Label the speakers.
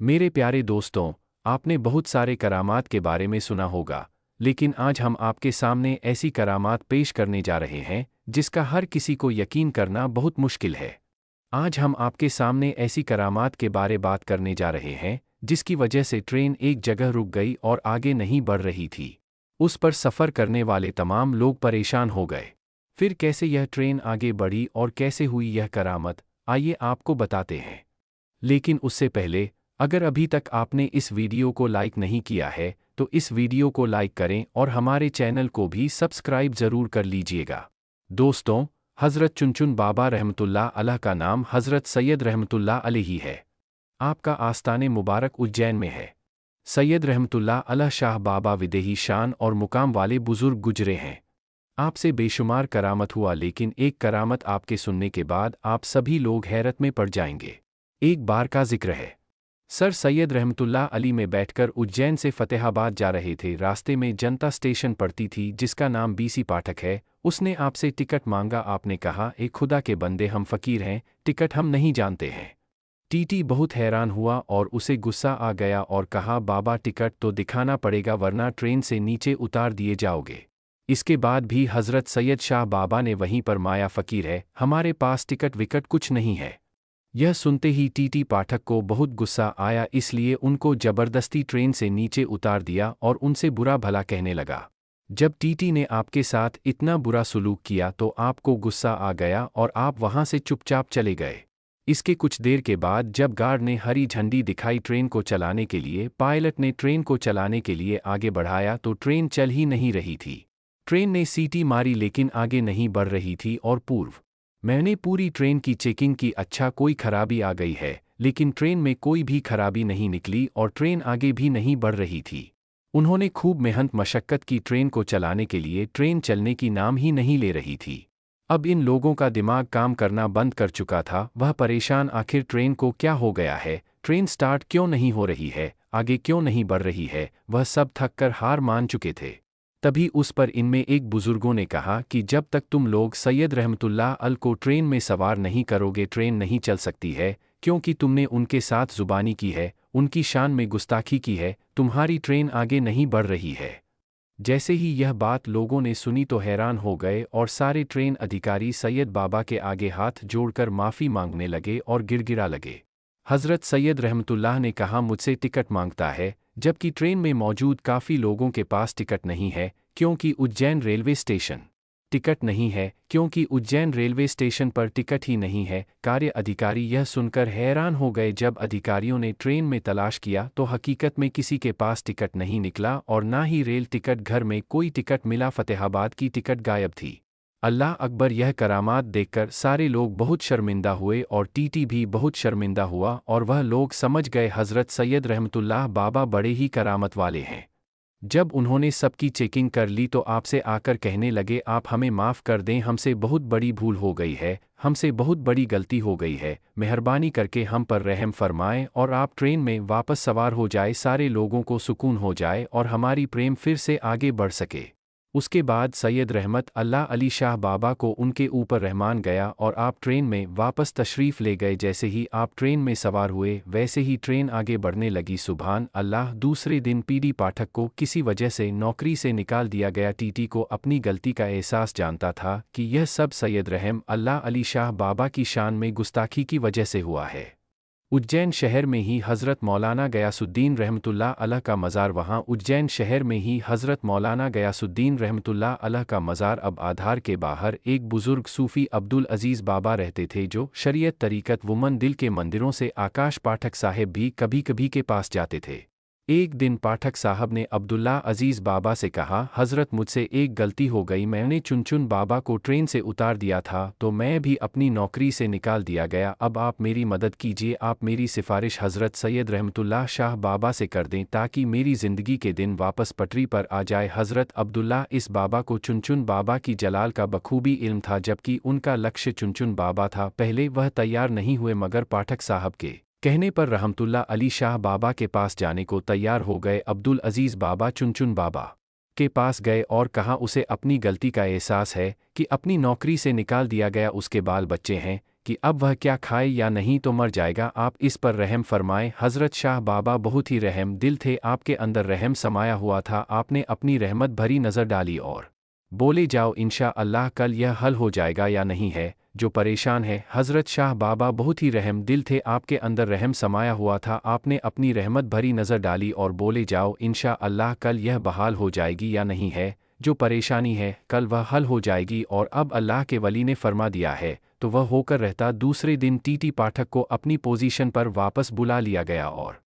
Speaker 1: मेरे प्यारे दोस्तों, आपने बहुत सारे करामात के बारे में सुना होगा, लेकिन आज हम आपके सामने ऐसी करामात पेश करने जा रहे हैं जिसका हर किसी को यकीन करना बहुत मुश्किल है। आज हम आपके सामने ऐसी करामात के बारे बात करने जा रहे हैं जिसकी वजह से ट्रेन एक जगह रुक गई और आगे नहीं बढ़ रही थी। उस पर सफ़र करने वाले तमाम लोग परेशान हो गए। फिर कैसे यह ट्रेन आगे बढ़ी और कैसे हुई यह करामत, आइए आपको बताते हैं। लेकिन उससे पहले, अगर अभी तक आपने इस वीडियो को लाइक नहीं किया है तो इस वीडियो को लाइक करें और हमारे चैनल को भी सब्सक्राइब ज़रूर कर लीजिएगा। दोस्तों, हज़रत चुनचुन बाबा रहमतुल्लाह अलैह का नाम हज़रत सैयद रहमतुल्लाह अलैही है। आपका आस्ताने मुबारक उज्जैन में है। सैयद रहमतुल्लाह अलैह शाह बाबा विदेही शान और मुकाम वाले बुज़ुर्ग गुजरे हैं। आपसे बेशुमार करामत हुआ, लेकिन एक करामत आपके सुनने के बाद आप सभी लोग हैरत में पड़ जाएंगे। एक बार का जिक्र है, सर सैयद रहमतुल्लाह अली में बैठकर उज्जैन से फतेहाबाद जा रहे थे। रास्ते में जनता स्टेशन पड़ती थी जिसका नाम बीसी पाठक है। उसने आपसे टिकट मांगा। आपने कहा, ए खुदा के बंदे, हम फ़कीर हैं, टिकट हम नहीं जानते हैं। टीटी बहुत हैरान हुआ और उसे गुस्सा आ गया और कहा, बाबा टिकट तो दिखाना पड़ेगा वरना ट्रेन से नीचे उतार दिए जाओगे। इसके बाद भी हज़रत सैयद शाह बाबा ने वहीं पर माया, फ़कीर है, हमारे पास टिकट विकट कुछ नहीं है। यह सुनते ही टीटी पाठक को बहुत गुस्सा आया, इसलिए उनको ज़बरदस्ती ट्रेन से नीचे उतार दिया और उनसे बुरा भला कहने लगा। जब टीटी ने आपके साथ इतना बुरा सलूक किया तो आपको गुस्सा आ गया और आप वहां से चुपचाप चले गए। इसके कुछ देर के बाद जब गार्ड ने हरी झंडी दिखाई ट्रेन को चलाने के लिए, पायलट ने ट्रेन को चलाने के लिए आगे बढ़ाया तो ट्रेन चल ही नहीं रही थी। ट्रेन ने सीटी मारी लेकिन आगे नहीं बढ़ रही थी और मैंने पूरी ट्रेन की चेकिंग की, अच्छा कोई खराबी आ गई है, लेकिन ट्रेन में कोई भी खराबी नहीं निकली और ट्रेन आगे भी नहीं बढ़ रही थी। उन्होंने खूब मेहनत मशक्क़त की ट्रेन को चलाने के लिए, ट्रेन चलने की नाम ही नहीं ले रही थी। अब इन लोगों का दिमाग काम करना बंद कर चुका था। वह परेशान, आखिर ट्रेन को क्या हो गया है, ट्रेन स्टार्ट क्यों नहीं हो रही है, आगे क्यों नहीं बढ़ रही है। वह सब थक कर हार मान चुके थे। तभी उस पर इनमें एक बुजुर्गों ने कहा कि जब तक तुम लोग सैयद रहमतुल्लाह अल को ट्रेन में सवार नहीं करोगे ट्रेन नहीं चल सकती है, क्योंकि तुमने उनके साथ जुबानी की है, उनकी शान में गुस्ताखी की है, तुम्हारी ट्रेन आगे नहीं बढ़ रही है। जैसे ही यह बात लोगों ने सुनी तो हैरान हो गए और सारे ट्रेन अधिकारी सैयद बाबा के आगे हाथ जोड़कर माफ़ी मांगने लगे और गिड़गिड़ा लगे। हज़रत सैयद रहमतुल्लाह ने कहा, मुझसे टिकट मांगता है जबकि ट्रेन में मौजूद काफ़ी लोगों के पास टिकट नहीं है, क्योंकि उज्जैन रेलवे स्टेशन टिकट नहीं है, क्योंकि उज्जैन रेलवे स्टेशन पर टिकट ही नहीं है। कार्य अधिकारी यह सुनकर हैरान हो गए। जब अधिकारियों ने ट्रेन में तलाश किया तो हकीकत में किसी के पास टिकट नहीं निकला और ना ही रेल टिकट, घर में कोई टिकट मिला, फतेहाबाद की टिकट गायब थी। अल्लाह अकबर! यह करामात देखकर सारे लोग बहुत शर्मिंदा हुए और टीटी भी बहुत शर्मिंदा हुआ और वह लोग समझ गए हज़रत सैयद रहमतुल्लाह बाबा बड़े ही करामत वाले हैं। जब उन्होंने सबकी चेकिंग कर ली तो आपसे आकर कहने लगे, आप हमें माफ़ कर दें, हमसे बहुत बड़ी भूल हो गई है, हमसे बहुत बड़ी गलती हो गई है, मेहरबानी करके हम पर रहम फरमाएं और आप ट्रेन में वापस सवार हो जाए, सारे लोगों को सुकून हो जाए और हमारी प्रेम फिर से आगे बढ़ सके। उसके बाद सैयद रहमत अल्लाह अली शाह बाबा को उनके ऊपर रहमान गया और आप ट्रेन में वापस तशरीफ़ ले गए। जैसे ही आप ट्रेन में सवार हुए वैसे ही ट्रेन आगे बढ़ने लगी। सुभान अल्लाह! दूसरे दिन पीडी पाठक को किसी वजह से नौकरी से निकाल दिया गया। टीटी को अपनी गलती का एहसास जानता था कि यह सब सैयद रहम अल्लाह अली शाह बाबा की शान में गुस्ताखी की वजह से हुआ है। उज्जैन शहर में ही हज़रत मौलाना गयासुद्दीन रहमतुल्लाह अलैह का मज़ार, वहाँ उज्जैन शहर में ही हज़रत मौलाना गयासुद्दीन रहमतुल्लाह अलैह का मज़ार। अब आधार के बाहर एक बुज़ुर्ग सूफ़ी अब्दुल अज़ीज़ बाबा रहते थे जो शरीयत तरीक़त वुमन दिल के मंदिरों से आकाश पाठक साहिब भी कभी कभी के पास जाते थे। एक दिन पाठक साहब ने अब्दुल्ला अज़ीज़ बाबा से कहा, हज़रत मुझसे एक गलती हो गई, मैंने चुनचुन बाबा को ट्रेन से उतार दिया था तो मैं भी अपनी नौकरी से निकाल दिया गया। अब आप मेरी मदद कीजिए, आप मेरी सिफारिश हज़रत सैयद रहमतुल्लाह शाह बाबा से कर दें ताकि मेरी ज़िंदगी के दिन वापस पटरी पर आ जाए। हज़रत अब्दुल्ला इस बाबा को चुनचुन बाबा की जलाल का बखूबी इल्म था, जबकि उनका लक्ष्य चुनचुन बाबा था। पहले वह तैयार नहीं हुए मगर पाठक साहब के कहने पर रहमतुल्लाह अली शाह बाबा के पास जाने को तैयार हो गए। अब्दुल अज़ीज़ बाबा चुनचुन बाबा के पास गए और कहा, उसे अपनी गलती का एहसास है कि अपनी नौकरी से निकाल दिया गया, उसके बाल बच्चे हैं, कि अब वह क्या खाए या नहीं तो मर जाएगा, आप इस पर रहम फरमाएं। हज़रत शाह बाबा बहुत ही रहम दिल थे, आपके अंदर रहम समाया हुआ था। आपने अपनी रहमत भरी नज़र डाली और बोले, जाओ इंशा अल्लाह कल यह हल हो जाएगा या नहीं है जो परेशान है। हज़रत शाह बाबा बहुत ही रहम दिल थे, आपके अंदर रहम समाया हुआ था। आपने अपनी रहमत भरी नज़र डाली और बोले, जाओ इंशा अल्लाह कल यह बहाल हो जाएगी या नहीं है जो परेशानी है, कल वह हल हो जाएगी। और अब अल्लाह के वली ने फरमा दिया है तो वह होकर रहता। दूसरे दिन टीटी पाठक को अपनी पोजीशन पर वापस बुला लिया गया और